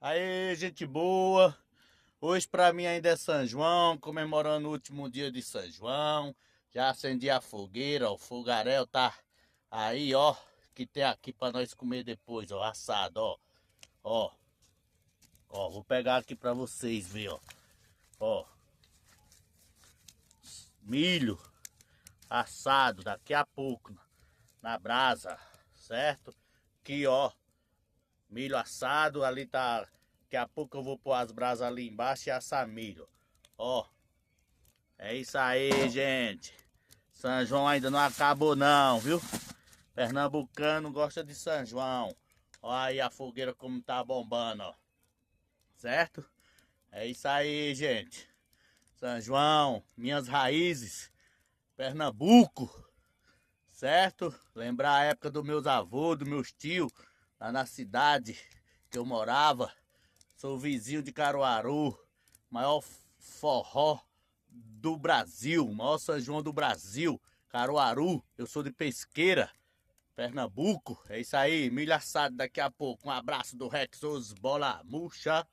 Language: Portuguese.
Aí, gente boa. Hoje pra mim ainda é São João, comemorando o último dia de São João. Já acendi a fogueira, ó, o fogaréu tá aí, ó, que tem aqui pra nós comer depois, ó, assado, ó. Ó, ó, vou pegar aqui pra vocês ver, ó. Ó, milho assado daqui a pouco na brasa, certo? Aqui, ó, milho assado, ali tá. Daqui a pouco eu vou pôr as brasas ali embaixo e assar milho. Ó, é isso aí, gente. São João ainda não acabou não, viu? Pernambucano gosta de São João. Ó aí a fogueira como tá bombando, ó. Certo? É isso aí, gente. São João, minhas raízes, Pernambuco. Certo? Lembrar a época dos meus avôs, dos meus tios, lá na cidade que eu morava. Sou vizinho de Caruaru, maior forró do Brasil, maior São João do Brasil, Caruaru. Eu sou de Pesqueira, Pernambuco. É isso aí, milho assado daqui a pouco. Um abraço do Rex, os bola murcha.